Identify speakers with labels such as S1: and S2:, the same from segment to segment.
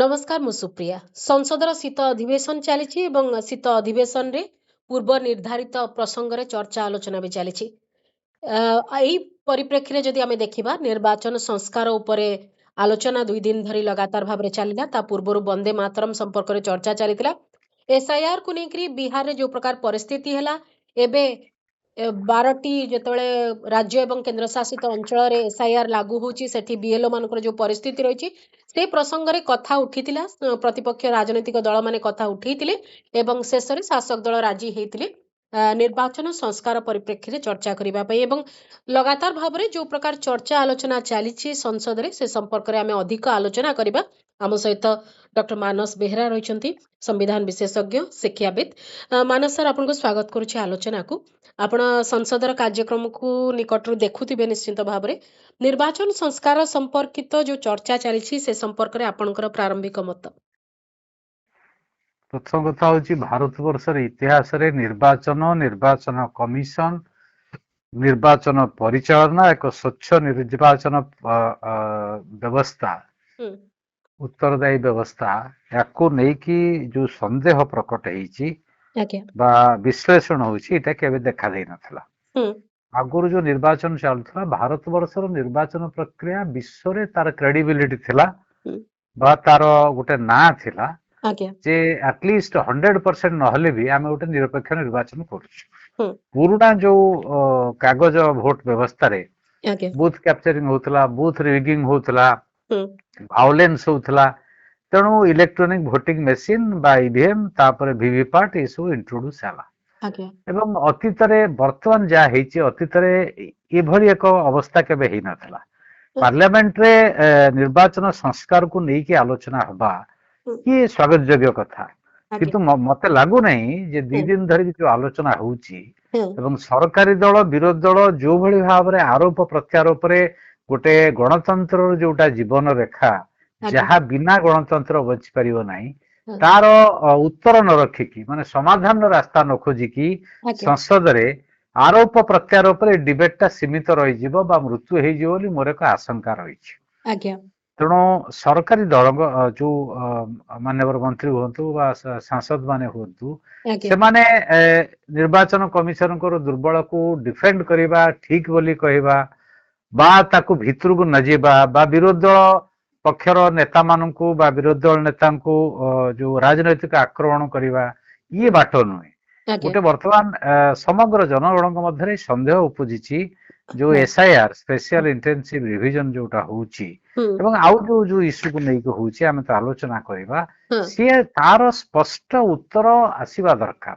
S1: नमस्कार मु सुप्रिया संसदर शीत अधिवेशन चली शीत अधिवेशन रे पूर्व निर्धारित प्रसंग रे चर्चा आलोचना भी चली परिप्रेक्षी रे जदि आमे देखिबा निर्वाचन संस्कार उपरे आलोचना 2 दिन धरी लगातार भाव में चलला ता पूर्व वंदे मातरम संपर्क रे चर्चा चलीतिला एसआईआर को लेकरी बिहार रे जो प्रकार परिस्थिति हैला एबे 12टी जेतबेले राज्य एवं केंद्र शासित अंचल एसआईआर लागू होची सेठी बीएलओ मानकर जो परिस्थिति रही से प्रसंग रे कथा उठीतिला प्रतिपक्ष राजनीतिक दल माने कथा उठीतिले एवं शेष रे शासक दल राजी हेतिले निर्वाचन संस्कार परिप्रेक्षी रे चर्चा करिबा पई एवं लगातार भाव में जो प्रकार चर्चा आलोचना चली संसद रे से संपर्क रे आमे अधिक आलोचना करिबा आम सहित डॉक्टर मानस बेहरा रही संविधान विशेषज्ञ शिक्षाविद मानस सर आपन को स्वागत करुछि आलोचना को आपण संसदर कार्यक्रम को निकटरू देखुथिबे निश्चित भाव में निर्वाचन संस्कार संपर्कित जो चर्चा चली से संपर्क रे आपनकर प्रारंभिक मत
S2: प्रथम कथा हूँ भारत वर्षर इतिहास रे निर्वाचन कमिशन निर्वाचन परिचालना एक स्वच्छ निर्वाचन व्यवस्था उत्तरदायी व्यवस्था याकू नेकी जो संदेह प्रकट होईची बा विश्लेषण होईची एटा केबे देखा देई नथला आगुर जो निर्वाचन चलता भारत वर्षर निर्वाचन प्रक्रिया विश्व रे तार क्रेडिबिलिटी थिला बा तार गोटे ना थिला जे एटलिस्ट 100% नहले भी आमे गोटे निरपेक्ष निर्वाचन करूछु पुरुना जो कागज भोट व्यवस्था रे बूथ कैप्चरिंग होतला बूथ रिगिंग होतला भायोलेंस होतला तेणु इलेक्ट्रॉनिक वोटिंग मशीन बा ईवीएम तापर वीवीपैट ये सब इंट्रोड्यूस हला एवं अतीत रे वर्तमान जा हेची अतीत रे ए भली एक अवस्था केबे हेई नथला पार्लियामेंट रे निर्वाचन संस्कार को नै कि आलोचना हबा कि स्वागत योग्य कथा किंतु मते लागु नै जे 2 दिन धरि जो आलोचना होउची एवं सरकारी दल विरोधी दल जो भली भाव रे आरोप प्रत्यारोप रे गोटे गणतंत्र जोटा जीवन रेखा जहाँ बिना गणतंत्र बची पारिबो नाही तार उत्तर न रखिकी माने समाधान रास्ता न खोजिकी संसद रे आरोप प्रत्यारोप रे डिबेट टा सीमित रही जीवो बा मृत्यु हेई जीवो बोली मोर एक आशंका रही तेणु सरकारी दल जो माननीय मंत्री हुंतु बा सांसद माने हुंतु से माने निर्वाचन कमिशन को दुर्बल को डिफेंड करिबा ठीक बोली कहबा बा ताकू भितर को न जीवा बा विरोधी दल पक्षर नेता मानू बा विरोधी दल नेता जो राजनैतिक आक्रमण करवा ये बाट नुहे गोटे वर्तमान समग्र जनगण मध्य संदेह उपजी जो एसआईआर स्पेशल इंटेंसिव रिविजन जोटा होउची एवं आउ जो जो इश्यू को लेके होउची आमे तो आलोचना करबा से तार स्पष्ट उत्तर आसीबा दरकार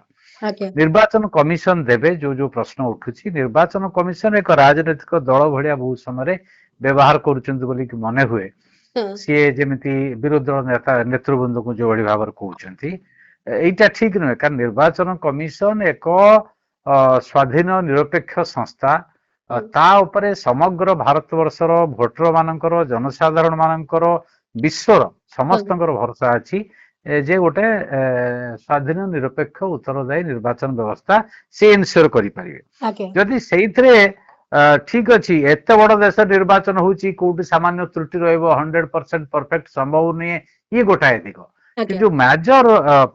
S2: निर्वाचन कमिशन देवे जो जो प्रश्न उठुची निर्वाचन कमिशन एक राजनैतिक दल भलिया बहुत समय व्यवहार करुचंती बोली कि मने हुए सी जेमिति विरोधी दल नेता नेतृवृंद को जो भली भाव कहउचंती एटा ठीक नुहे कारण निर्वाचन कमिशन एक स्वाधीन निरपेक्ष संस्था ता उपरे समग्र भारत वर्षर भोटर मानकर जनसाधारण मानकर विश्वर समस्तंकर भरोसा अछि जे गोटे स्वाधीन निरपेक्ष उत्तरदायी निर्वाचन व्यवस्था से इनश्योर करि परिबे जदि सेइथरे ठीक अछि एते बड़ देश निर्वाचन होउची कोठी सामान्य त्रुटि रहइबो 100% परफेक्ट संभव नहीं ये गोटाए दिग जो मेजर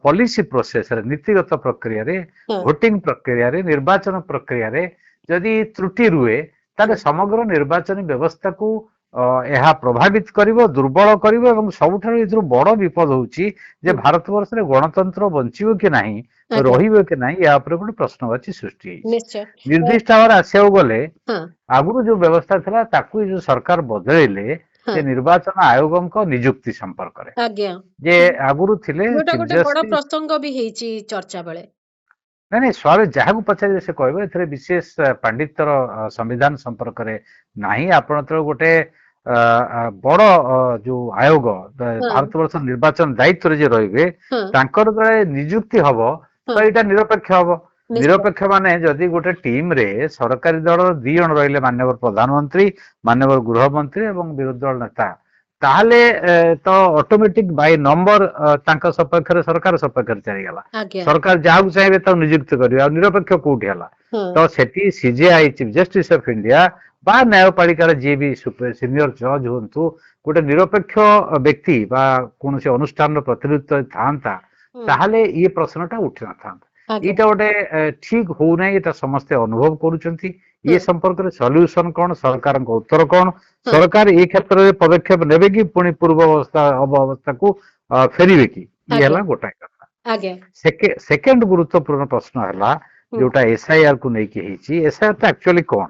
S2: पॉलिसी प्रोसेस रे नीतिगत प्रक्रिया रे वोटिंग प्रक्रिया रे निर्वाचन प्रक्रिया रे जदि त्रुटि रुए ताले समग्र निर्वाचन व्यवस्था को यह प्रभावित करिवो दुर्बल करिवो एवं सबुठार इथरो बड़ विपद होउची जे भारत वर्ष रे गणतंत्र बंचिबो कि नाही रहिबो कि नाही या ऊपर कोन प्रश्नवाची सृष्टि निर्दिष्ट आवर आसेउ गले आगु जो व्यवस्था थला ताकू जो सरकार बदलैले से निर्वाचन आयोग को नियुक्ति संपर्क रे जे आगुरु थिले
S1: गोटे बड़ प्रसंग भी हेची चर्चा बेले
S2: नहीं स्वाभाविक जहाँ को पचारे से कहबे एथरे विशेष पंडितर संविधान संपर्क रे नाही आपण तो गोटे बड़ जो आयोग भारत वर्ष निर्वाचन दायित्व रे जे रहिबे तांकर द्वारा नियुक्ति हबो तो एटा निरपेक्ष हबो निरपेक्ष माने जदि गोटे टीम रे सरकारी दल 2 जण रहिले माननीय प्रधानमंत्री माननीय गृह मंत्री एवं विरोधी दल नेता ताहले तो ऑटोमेटिक बाय नंबर तांका सपक्ष रे सरकार सपक्ष रे चली गला सरकार जाहु चाहिबे त नियुक्त करियो आ निरपेक्ष कोठी हला तो सेठी CJI chief justice of India बा न्यायपालिकार जी भी सीनियर जज हुंतु गोटे निरपेक्ष व्यक्ति बा कौन से अनुष्ठान प्रतिनिधित्व था ताहले ये प्रश्नटा उठी न था
S1: आगे
S2: एटा गोटे ठीक हो ना एटा समस्ते अनुभव करूछंती ये संपर्क रे सॉल्यूशन कौन सरकार को उत्तर कौन सरकार ए क्षेत्र में पदक्षेप नेबे कि पुणी पूर्व अवस्था को फेरिबे कि ये हला गोटाए कथा
S1: आगे
S2: सेकेंड गुरुत्वपूर्ण प्रश्न हला जोटा एसआईआर को लेके हिची एसआईआर तो एक्चुअली कौन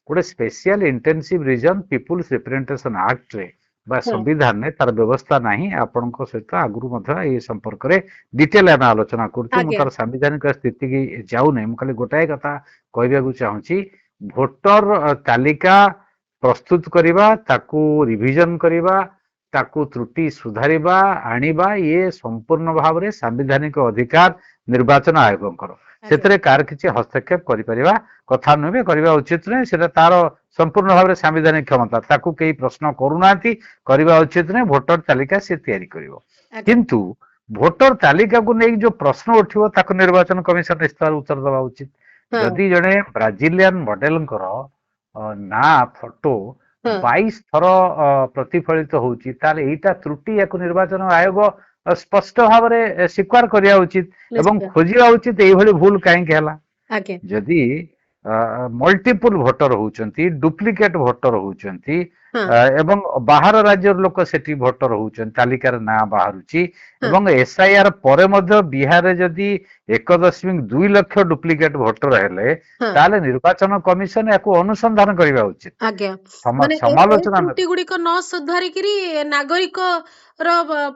S2: गोटे special intensive region people's representation act रे बा संविधान ने तार व्यवस्था नहीं आपण सहित आगुरी ये संपर्क में डिटेल आम आलोचना करूँ तार संवैधानिक स्थिति की जाऊ नहीं खाली गोटाए कथा कहवाक चाहूँगी भोटर तालिका प्रस्तुत करवा ताकू रिविजन करवा ताकू त्रुटि सुधारिबा आनिबा ये संपूर्ण भाव में संवैधानिक अधिकार निर्वाचन आयोग से कार किसी हस्तक्षेप करिपरिबा कथा नुहे करवा उचित नहीं से तार संपूर्ण भाव में संवैधानिक क्षमता ताकू कई प्रश्न करूनाती करवा उचित नहीं भोटर तालिका से तैयारी करिवो किंतु भोटर तालिका को नहीं जो प्रश्न उठिवो ताकू निर्वाचन कमिशन निश्चित उत्तर दवा उचित जदि जड़े ब्राजिलियन मॉडल ना फोटो 22 थर प्रतिफलित होउची ताले एटा त्रुटि या निर्वाचन आयोग स्पष्ट भाव में स्वीकार करिया उचित एवं खोजिया उचित एभली भूल कहीं हला जदि मल्टीपल भोटर होउचंती डुप्लिकेट भोटर होउचंती एवं बाहर राज्य लोक सेठी भोटर होउचंती तालिकार ना बाहरुची एवं एसआईआर परे मध्य बिहार रे जदि 1.2 लाख डुप्लिकेट भोटर हेले ताले निर्वाचन कमिशन याको अनुसंधान करबा उचित समालोचना
S1: गुड़िक न सुधारिकी नागरिक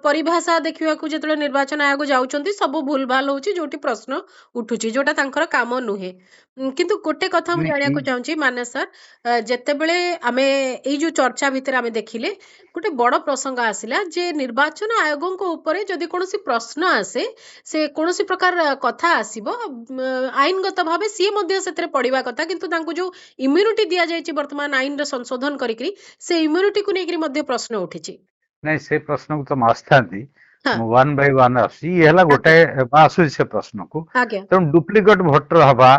S1: परिभाषा देखा जो निर्वाचन आयोग जाउछंती सब भूल भाल होउची जोटी प्रश्न उठुची जोटा तांकर काम नुहे किंतु गोटे कथा मु जानिया को चाहूची माने सर जेते बेले आमे एई जो चर्चा भितर आमे देखिले गोटे बड़ प्रसंग आसिला जे निर्वाचन आयोगों को ऊपर जदि कोनोसी प्रश्न आसे से कोनोसी प्रकार कथा आसीबो आईनगत भाबे सी मध्ये सेतरे पडिबा कथा किंतु तांको जो इम्यूनिटी दिया जायछि वर्तमान आईन रे संशोधन करिकरी से इम्यूनिटी को नेकरी मध्ये प्रश्न उठिछि
S2: नहीं से प्रश्न को तो मास्तांती वन बाय वन आसी ये हला गोटे आसु से प्रश्न को तो डुप्लिकेट भोटर हवा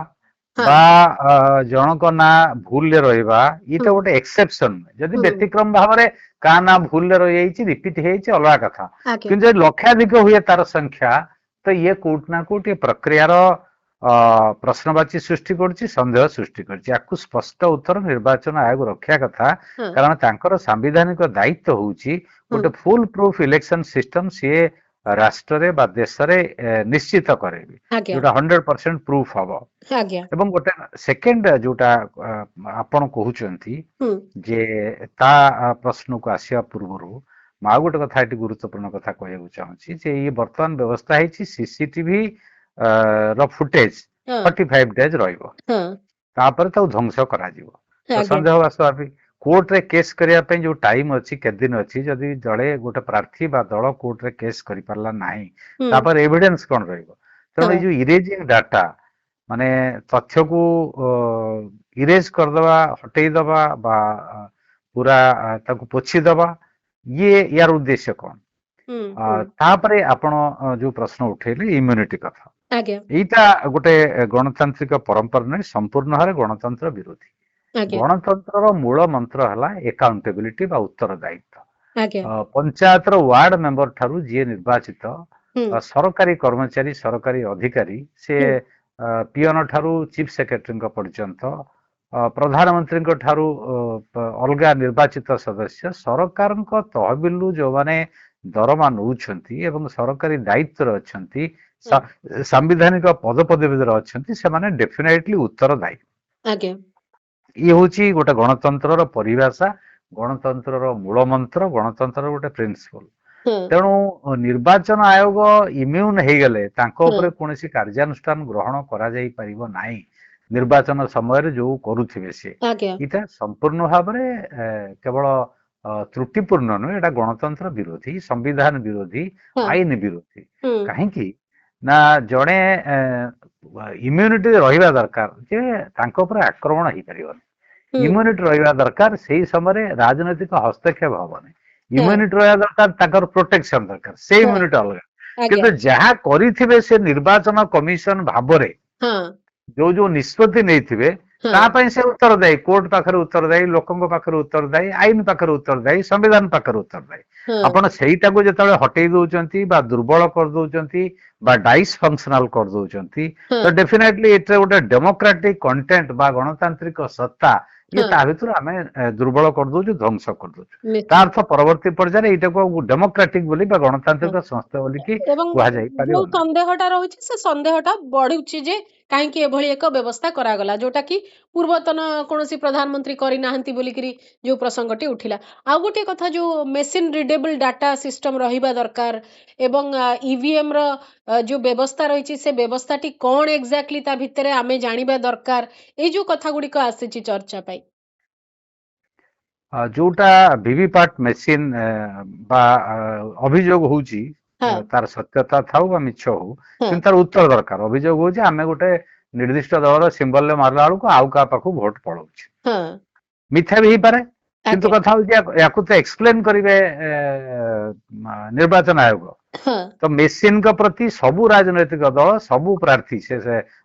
S2: बा जनक ना भूल ले रहिबा इटा गोटे एक्सेप्शन जदि व्यतिक्रम भाव रे का ना भूल ले रहि जाइछि रिपीट हेछि अलगा कथा किंतु लक्षाधिक हुए तार संख्या तो ये कोट ना कोट ये प्रक्रिया रो प्रश्नवाची सृष्टि करछि संदेह सृष्टि करछि याकु स्पष्ट उत्तर निर्वाचन आयोग रखिया कथा कारण तांकर संवैधानिक दायित्व होउछि गोटे फुल प्रूफ इलेक्शन सिस्टम सी राष्ट्र रे बा देश रे निश्चित करेबी जोटा 100% प्रूफ हबो एवं गोटे सेकेंड जोटा आपण कहउचंती जे ता प्रश्न को आसिया पूर्वरु मा गोटे कथा एटी गुरुत्वपूर्ण कथा कहयउ चाहूची जे ये वर्तमान व्यवस्था हेछि सीसीटीवी रो फुटेज 45 डेज रहिबो तापर तो ध्वंस करा जिवो तो संदेह वास्तव कोर्ट रे केस करिया पे जो टाइम अछि के दिन अछि जदि जड़े गोटे प्रार्थी बा दल कोर्ट रे केस करि परला नाही तापर एविडेंस कोन रहइबो तो ए जो इरेजिंग डाटा माने तथ्य को इरेज कर दवा हटै दवा बा पूरा ताको पोछि दवा ये यार उद्देश्य कोन तापरे आपण जो प्रश्न उठेले इम्यूनिटी कथा एटा गोटे गणतांत्रिक परंपरा नै संपूर्ण हारे गणतंत्र विरोधी गणतंत्र मूल मंत्र हला एकाउंटेबिलिटी बा उत्तरदायित्व पंचायत वार्ड मेंबर ठारू जे निर्वाचित सरकारी कर्मचारी सरकारी अधिकारी से पियन ठारू चीफ सेक्रेटरी पर्यंत प्रधानमंत्री ठारू अलगा निर्वाचित सदस्य सरकार तहबिलु जो माने दरमा नौछंती एवं सरकारी दायित्व अच्छंती संवैधानिक पदपदवी अच्छंती से माने डेफिनेटली उत्तरदायी ये होची गोटे गणतंत्र परिभाषा गणतंत्र मूल मंत्र गणतंत्र गोटे प्रिंसिपल तेणु निर्वाचन आयोग इम्यून हो गले कौन कार्यानुष्ठान ग्रहण करा जाई परिबो नाही निर्वाचन समय जो करुथिबे से इटा संपूर्ण भाव में केवल त्रुटिपूर्ण नुहे एटा गणतंत्र विरोधी संविधान विरोधी आईन विरोधी कहीं ना जड़े इम्यूनिटी रहिबा दरकार जे तांको ऊपर आक्रमण हो पारिबो इम्यूनिटी रहिबा दरकार से समय राजनैतिक हस्तक्षेप हबनी इम्यूनिटी रहिबा दरकार ताकर प्रोटेक्शन दरकार से इम्यूनिटी अलग किंतु जहा करिथिबे से निर्वाचन कमिशन भाबरे जो जो निष्पत्ति नैथिबे ତା ପାଇଁ ସେ ଉତ୍ତରଦାୟୀ, କୋର୍ଟ ପାଖରେ ଉତ୍ତରଦାୟୀ, ଲୋକଙ୍କ ପାଖରେ ଉତ୍ତରଦାୟୀ, ଆଇନ ପାଖରେ ଉତ୍ତରଦାୟୀ, ସମ୍ବିଧାନ ପାଖରେ ଉତ୍ତରଦାୟୀ। ଆପଣ ସେଇଟାକୁ ଯେତେବେଳେ ହଟେଇ ଦଉଛନ୍ତି ବା ଦୁର୍ବଳ କରିଦଉଛନ୍ତି ବା ଡାଇସ୍ ଫଙ୍କସନାଲ କରିଦଉଛନ୍ତି, ତ ଡେଫିନେଟଲି ଏଥିରେ ଗୋଟେ ଡେମୋକ୍ରାଟିକ କଣ୍ଟେଣ୍ଟ ବା ଗଣତାନ୍ତ୍ରିକ ସତ୍ତା ଇଏ ତା ଭିତରୁ ଆମେ ଦୁର୍ବଳ କରିଦଉଛୁ, ଧ୍ୱଂସ କରିଦଉଛୁ। ତା ଅର୍ଥ ପରବର୍ତ୍ତୀ ପର୍ଯ୍ୟାୟରେ ଏଇଟାକୁ ଡେମୋକ୍ରାଟିକ ବୋଲି ବା ଗଣତାନ୍ତ୍ରିକ ସଂସ୍ଥା ବୋଲିକି
S1: ଏବଂ
S2: କୁହାଯାଇ ପାରିବ
S1: ଯୋଉ
S2: ନାହିଁ।
S1: ସନ୍ଦେହଟା ରହିଛି ସେ ସନ୍ଦେହଟା ବଢୁଛି ଯେ କାହିଁକି ଏଭଳି ଏକ ବ୍ୟବସ୍ଥା କରାଗଲା, ଯୋଉଟା କି ପୂର୍ବତନ କୌଣସି ପ୍ରଧାନମନ୍ତ୍ରୀ କରିନାହାନ୍ତି ବୋଲିକିରି ଯୋଉ ପ୍ରସଙ୍ଗଟି ଉଠିଲା। ଆଉ ଗୋଟିଏ କଥା, ଯୋଉ ମେସିନ ରିଡେବଲ ଡାଟା ସିଷ୍ଟମ ରହିବା ଦରକାର ଏବଂ ଇଭିଏମ ର ଯୋଉ ବ୍ୟବସ୍ଥା ରହିଛି ସେ ବ୍ୟବସ୍ଥାଟି କଣ ଏକ୍ଜାକ୍ଟଲି ତା ଭିତରେ ଆମେ ଜାଣିବା ଦରକାର, ଏଇ ଯୋଉ କଥା ଗୁଡିକ ଆସିଛି ଚର୍ଚ୍ଚା ପାଇଁ।
S2: ଯୋଉଟା ଭିଭିପାଟ ମେସିନ ବା ଅଭିଯୋଗ ହଉଛି, ତାର ସତ୍ୟତା ଥାଉ ବା ମିଛ ହଉ, କିନ୍ତୁ ତାର ଉତ୍ତର ଦରକାର। ଅଭିଯୋଗ ହଉଛି ଆମେ ଗୋଟେ ନିର୍ଦ୍ଦିଷ୍ଟ ଦଳର ସିମ୍ବଲରେ ମାରିଲା ବେଳକୁ ଆଉ କାହା ପାଖକୁ ଭୋଟ ପଳଉଛି। ମିଥ୍ୟା ବି ହେଇପାରେ, କିନ୍ତୁ କଥା ହଉଛି ୟାକୁ ତ ଏକ୍ସପ୍ଲେନ କରିବେ ନିର୍ବାଚନ ଆୟୋଗ। ତ ମେସିନଙ୍କ ପ୍ରତି ସବୁ ରାଜନୈତିକ ଦଳ, ସବୁ ପ୍ରାର୍ଥୀ, ସେ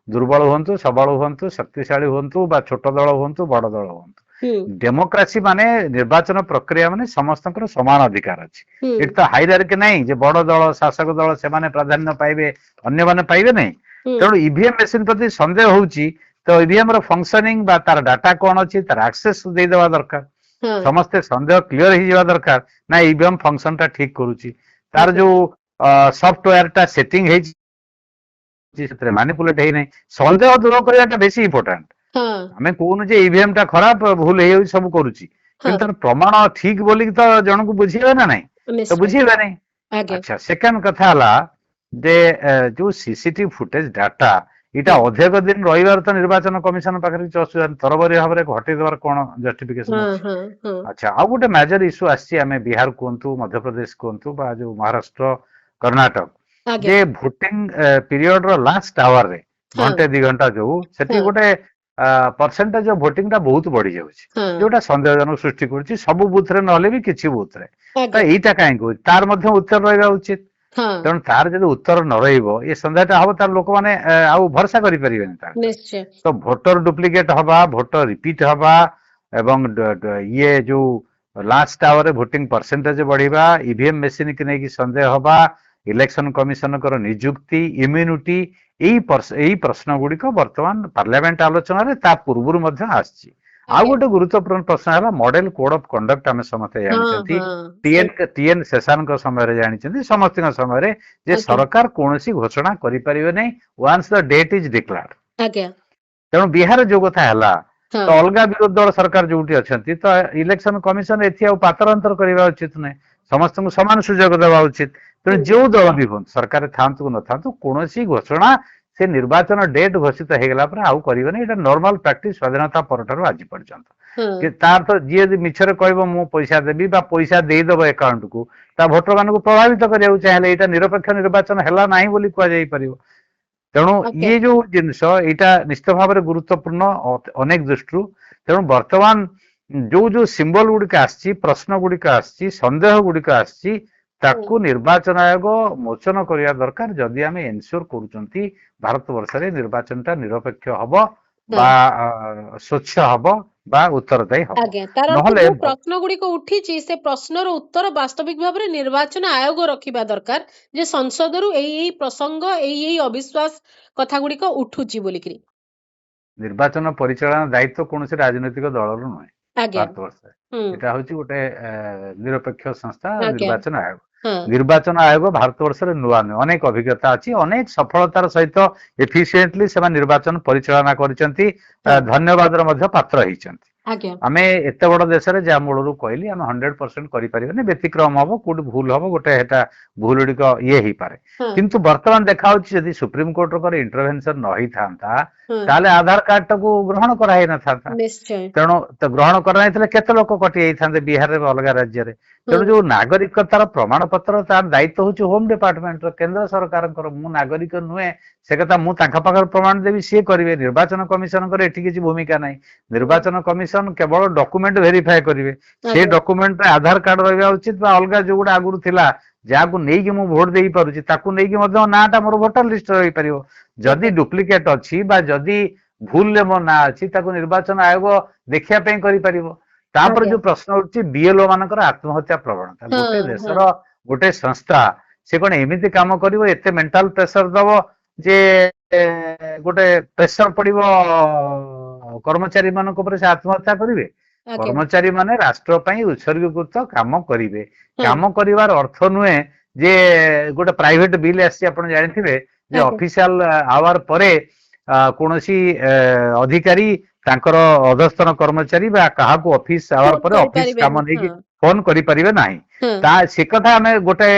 S2: ଦୁର୍ବଳ ହୁଅନ୍ତୁ, ସବଳ ହୁଅନ୍ତୁ, ଶକ୍ତିଶାଳୀ ହୁଅନ୍ତୁ ବା ଛୋଟ ଦଳ ହୁଅନ୍ତୁ, ବଡ ଦଳ ହୁଅନ୍ତୁ, ଡେମୋକ୍ରାସି ମାନେ ନିର୍ବାଚନ ପ୍ରକ୍ରିୟା ମାନେ ସମସ୍ତଙ୍କର ସମାନ ଅଧିକାର ଅଛି। ଏଠି ତ ହାଇରାର୍କି ନାହିଁ ଯେ ବଡ ଦଳ, ଶାସକ ଦଳ ସେମାନେ ପ୍ରାଧାନ୍ୟ ପାଇବେ, ଅନ୍ୟମାନେ ପାଇବେ ନାହିଁ। ତେଣୁ ଇଭିଏମ ମେସିନ ପ୍ରତି ସନ୍ଦେହ ହଉଛି, ତ ଇଭିଏମ ର ଫଙ୍କସନିଂ ବା ତାର ଡାଟା କଣ ଅଛି, ତାର ଆକ୍ସେସ ଦେଇଦେବା ଦରକାର। ସମସ୍ତେ ସନ୍ଦେହ କ୍ଲିୟର ହେଇଯିବା ଦରକାର, ନା ଇଭିଏମ ଫଙ୍କସନ ଟା ଠିକ କରୁଛି, ତାର ଯୋଉ ସଫ୍ଟୱେୟାର ଟା ସେଟିଂ ହେଇଛି ସେଥିରେ ମାନୁପୁଲେଟ ହେଇନାହିଁ, ସନ୍ଦେହ ଦୂର କରିବାଟା ବେଶୀ ଇମ୍ପୋର୍ଟାଣ୍ଟ। ଆମେ କହୁନୁ ଯେ ଇଭିଏମ ଟା ଖରାପ, ଭୁଲ ହେଇଯାଉଛି, ସବୁ କରୁଛି, କିନ୍ତୁ ତାର ପ୍ରମାଣ ଠିକ ବୋଲିକି ତ ଜଣକୁ ବୁଝେଇବେ ନା ନାହିଁ, ତ ବୁଝେଇବେ ନାହିଁ। ଆଚ୍ଛା, ସେକେଣ୍ଡ କଥା ହେଲା ଯେ ଯୋଉ ସିସିଟିଭି ଫୁଟେଜ ଡାଟା ଏଇଟା ଅଧିକ ଦିନ ରହିବାର ତ ନିର୍ବାଚନ କମିଶନ ପାଖରେ କିଛି ଅସୁବିଧା ନାହିଁ, ତରବରି ଭାବରେ ଘଟେଇ ଦେବାର କଣ ଜଷ୍ଟିଫିକେସନ ଅଛି? ଆଚ୍ଛା, ଆଉ ଗୋଟେ ମେଜର ଇସ୍ୟୁ ଆସିଛି, ଆମେ ବିହାର କୁହନ୍ତୁ, ମଧ୍ୟପ୍ରଦେଶ କୁହନ୍ତୁ ବା ଯୋଉ ମହାରାଷ୍ଟ୍ର, କର୍ଣ୍ଣାଟକ, ଯେ ଭୋଟିଂ ପିରିୟଡ ର ଲାଷ୍ଟ ଆୱାରରେ ଘଣ୍ଟେ 2 ଘଣ୍ଟା ଯୋଉ ସେଠି ଗୋଟେ ପରସେଣ୍ଟେଜ ଅଫ ଭୋଟିଂ ଟା ବହୁତ ବଢି ଯାଉଛି, ଯୋଉଟା ସନ୍ଦେହଜନକ ସୃଷ୍ଟି କରୁଛି, ସବୁ ବୁଥରେ ନହେଲେ ବି କିଛି ବୁଥରେ। ତ ଏଇଟା କାହିଁକି ହଉଛି, ତାର ମଧ୍ୟ ଉତ୍ତର ରହିବା ଉଚିତ। ତେଣୁ ତାର ଯଦି ଉତ୍ତର ନ ରହିବ, ଏ ସନ୍ଦେହଟା ହବ, ତାର ଲୋକମାନେ ଆଉ ଭରସା କରିପାରିବେନି ତାର। ତ ଭୋଟର ଡୁପ୍ଲିକେଟ ହବା, ଭୋଟର ରିପିଟ ହବା ଏବଂ ଇଏ ଯୋଉ ଲାଷ୍ଟ ଆୱାରରେ ଭୋଟିଂ ପରସେଣ୍ଟେଜ ବଢିବା, ଇଭିଏମ ମେସିନ କି ନେଇକି ସନ୍ଦେହ ହବା, ଇଲେକ୍ସନ କମିଶନଙ୍କର ନିଯୁକ୍ତି, ଇମ୍ୟୁନିଟି, ଏଇ ପ୍ରଶ୍ନ ଗୁଡିକ ବର୍ତ୍ତମାନ ପାର୍ଲାମେଣ୍ଟ ଆଲୋଚନାରେ ତା ପୂର୍ବରୁ ମଧ୍ୟ ଆସିଛି। ଆଉ ଗୋଟେ ଗୁରୁତ୍ୱପୂର୍ଣ୍ଣ ପ୍ରଶ୍ନ ହେଲା ମଡେଲ କୋଡ ଅଫ କଣ୍ଡକ୍ଟ। ଆମେ ସମସ୍ତେ ଜାଣିଛନ୍ତି, ଟିଏନ ଶେଷାନଙ୍କ ସମୟରେ ଜାଣିଛନ୍ତି, ସମସ୍ତଙ୍କ ସମୟରେ, ଯେ ସରକାର କୌଣସି ଘୋଷଣା କରିପାରିବେ ନାହିଁ ୱାନ୍ସ ଦ ଡେଟ୍ ଇଜ ଡିକ୍ଲାର୍ଡ। ତେଣୁ ବିହାର ଯୋଉ କଥା ହେଲା, ତ ଅଲଗା ବିରୋଧୀ ଦଳ ସରକାର ଯୋଉଠି ଅଛନ୍ତି, ତ ଇଲେକ୍ସନ କମିଶନ ଏଥି ଆଉ ପାତର ଅନ୍ତର କରିବା ଉଚିତ ନୁହେଁ, ସମସ୍ତଙ୍କୁ ସମାନ ସୁଯୋଗ ଦେବା ଉଚିତ। ତେଣୁ ଯୋଉ ଦଳ ବି ହୁଅନ୍ତୁ, ସରକାର ଥାଆନ୍ତୁ କି ନଥାନ୍ତୁ, କୌଣସି ଘୋଷଣା ସେ ନିର୍ବାଚନ ଡେଟ୍ ଘୋଷିତ ହେଇଗଲା ପରେ ଆଉ କରିବେନି। ଏଇଟା ନର୍ମାଲ ପ୍ରାକ୍ଟିସ ସ୍ୱାଧୀନତା ପରଠାରୁ ଆଜି ପର୍ଯ୍ୟନ୍ତ। ତାର ତ ଯିଏ ଯଦି ମିଛରେ କହିବ ମୁଁ ପଇସା ଦେବି ବା ପଇସା ଦେଇଦବ ଆକାଉଣ୍ଟକୁ, ତା ଭୋଟର ମାନଙ୍କୁ ପ୍ରଭାବିତ କରିବାକୁ ଚାହିଁଲେ ଏଇଟା ନିରପେକ୍ଷ ନିର୍ବାଚନ ହେଲା ନାହିଁ ବୋଲି କୁହାଯାଇ ପାରିବ। ତେଣୁ ଇଏ ଯୋଉ ଜିନିଷ, ଏଇଟା ନିଶ୍ଚିତ ଭାବରେ ଗୁରୁତ୍ୱପୂର୍ଣ୍ଣ ଅନେକ ଦୃଷ୍ଟିରୁ। ତେଣୁ ବର୍ତ୍ତମାନ ଯୋଉ ଯୋଉ ସିମ୍ବଲ ଗୁଡିକ ଆସିଛି, ପ୍ରଶ୍ନ ଗୁଡିକ ଆସିଛି, ସନ୍ଦେହ ଗୁଡିକ ଆସିଛି, ତାକୁ ନିର୍ବାଚନ ଆୟୋଗ ମୋଚନ କରିବା ଦରକାର। ଯଦି ଆମେ ଏନସିଓର କରୁଛନ୍ତି ଭାରତ ବର୍ଷରେ ନିର୍ବାଚନଟା ନିରପେକ୍ଷ ହବ ବା ସ୍ୱଚ୍ଛ ହବ ବା ଉତ୍ତରଦାୟୀ ହବ।
S1: ତାର ଅର୍ଥ
S2: ନହେଲେ
S1: ଯୋଉ ପ୍ରଶ୍ନ ଗୁଡିକ ଉଠିଛି ସେ ପ୍ରଶ୍ନର ଉତ୍ତର ବାସ୍ତବିକ ଭାବରେ ନିର୍ବାଚନ ଆୟୋଗ ରଖିବା ଦରକାର, ଯେ ସଂସଦରୁ ଏଇ ପ୍ରସଙ୍ଗ, ଏଇ ଅବିଶ୍ୱାସ କଥା ଗୁଡିକ ଉଠୁଛି ବୋଲିକିରି।
S2: ନିର୍ବାଚନ ପରିଚାଳନା ଦାୟିତ୍ୱ କୌଣସି ରାଜନୈତିକ ଦଳର ନୁହେଁ ଭାରତ ବର୍ଷରେ। ଏଟା ହଉଛି ଗୋଟେ ନିରପେକ୍ଷ ସଂସ୍ଥା, ନିର୍ବାଚନ ଆୟୋଗ। ନିର୍ବାଚନ ଆୟୋଗ ଭାରତ ବର୍ଷରେ ନୂଆ ନୁହେଁ, ଅନେକ ଅଭିଜ୍ଞତା ଅଛି, ଅନେକ ସଫଳତାର ସହିତ ଏଫିସିଏଣ୍ଟଲି ସେମାନେ ନିର୍ବାଚନ ପରିଚାଳନା କରିଛନ୍ତି, ଧନ୍ୟବାଦର ମଧ୍ୟ ପାତ୍ର ହେଇଛନ୍ତି। ଆମେ ଏତେ ବଡ ଦେଶରେ ଯାହା ମୂଳରୁ କହିଲି, ଆମେ 100% କରିପାରିବାନି, ବ୍ୟତିକ୍ରମ ହବ, କୋଉଠି ଭୁଲ ହବ, ଗୋଟେ ହେଟା ଭୁଲ ଗୁଡିକ ଇଏ ହେଇପାରେ। କିନ୍ତୁ ବର୍ତ୍ତମାନ ଦେଖାଯାଉଛି ଯଦି ସୁପ୍ରିମକୋର୍ଟଙ୍କର ଇଣ୍ଟରଭେନସନ ନ ହେଇଥାନ୍ତା, ତାହେଲେ ଆଧାର କାର୍ଡ ଟାକୁ ଗ୍ରହଣ କରାହେଇନଥାନ୍ତା। ତେଣୁ ଗ୍ରହଣ କରାଯାଇଥିଲେ କେତେ ଲୋକ କଟି ଯାଇଥାନ୍ତେ ବିହାରରେ ବା ଅଲଗା ରାଜ୍ୟରେ। ତେଣୁ ଯୋଉ ନାଗରିକତାର ପ୍ରମାଣ ପତ୍ର, ତାର ଦାୟିତ୍ୱ ହଉଛି ହୋମ ଡିପାର୍ଟମେଣ୍ଟର, କେନ୍ଦ୍ର ସରକାରଙ୍କର। ମୁଁ ନାଗରିକ ନୁହେଁ ସେ କଥା ମୁଁ ତାଙ୍କ ପାଖରେ ପ୍ରମାଣ ଦେବି, ସିଏ କରିବେ। ନିର୍ବାଚନ କମିଶନଙ୍କର ଏଠି କିଛି ଭୂମିକା ନାହିଁ। ନିର୍ବାଚନ କମିଶନ କେବଳ ଡକୁମେଣ୍ଟ ଭେରିଫାଏ କରିବେ। ସେ ଡକୁମେଣ୍ଟରେ ଆଧାର କାର୍ଡ ରହିବା ଉଚିତ ବା ଅଲଗା ଯୋଉଗୁଡା ଆଗରୁ ଥିଲା, ଯାହାକୁ ନେଇକି ମୁଁ ଭୋଟ ଦେଇପାରୁଛି, ତାକୁ ନେଇକି ମଧ୍ୟ ନାଁଟା ମୋର ଭୋଟର ଲିଷ୍ଟରେ ରହିପାରିବ। ଯଦି ଡୁପ୍ଲିକେଟ ଅଛି ବା ଯଦି ଭୁଲରେ ମୋ ନାଁ ଅଛି ତାକୁ ନିର୍ବାଚନ ଆୟୋଗ ଦେଖିବା ପାଇଁ କରିପାରିବ। ତାପରେ
S1: ଆଜ୍ଞା
S2: ଯୋଉ ପ୍ରଶ୍ନ ଉଠୁଛି ବିଏଲଓ ମାନଙ୍କର ଆତ୍ମହତ୍ୟା ପ୍ରବଣତା,
S1: ହଁ
S2: ଗୋଟେ
S1: ହଁ
S2: ଦେଶର ଗୋଟେ ସଂସ୍ଥା ସେ କଣ ଏମିତି କାମ କରିବ, ଏତେ ମେଣ୍ଟାଲ ପ୍ରେସର ଦବ ଯେ ଗୋଟେ ପ୍ରେସର ପଡିବ କର୍ମଚାରୀ ମାନଙ୍କ ଉପରେ, ସେ ଆତ୍ମହତ୍ୟା କରିବେ?
S1: ଆଜ୍ଞା
S2: କର୍ମଚାରୀ ମାନେ ରାଷ୍ଟ୍ର ପାଇଁ ଉତ୍ସର୍ଗୀକୃତ କାମ କରିବେ।
S1: ହଁ
S2: କାମ କରିବାର ଅର୍ଥ ନୁହେଁ ଯେ ଗୋଟେ ପ୍ରାଇଭେଟ ବିଲ୍ ଆସିଛି ଆପଣ ଜାଣିଥିବେ ଯେ
S1: ଆଜ୍ଞା
S2: ଅଫିସିଆଲ ଆୱାର ପରେ କୌଣସି ଅଧିକାରୀ ତାଙ୍କର ଅଧସ୍ତନ କର୍ମଚାରୀ ବା କାହାକୁ ଅଫିସ ଆୱାର
S1: ଫୋନ
S2: ପରେ ଅଫିସ କାମ
S1: କରିପାରିବେନି ହଁ
S2: ନେଇକି ଫୋନ କରିପାରିବେ ନାହିଁ।
S1: ହଁ
S2: ତା ସେ କଥା ଆମେ ଗୋଟେ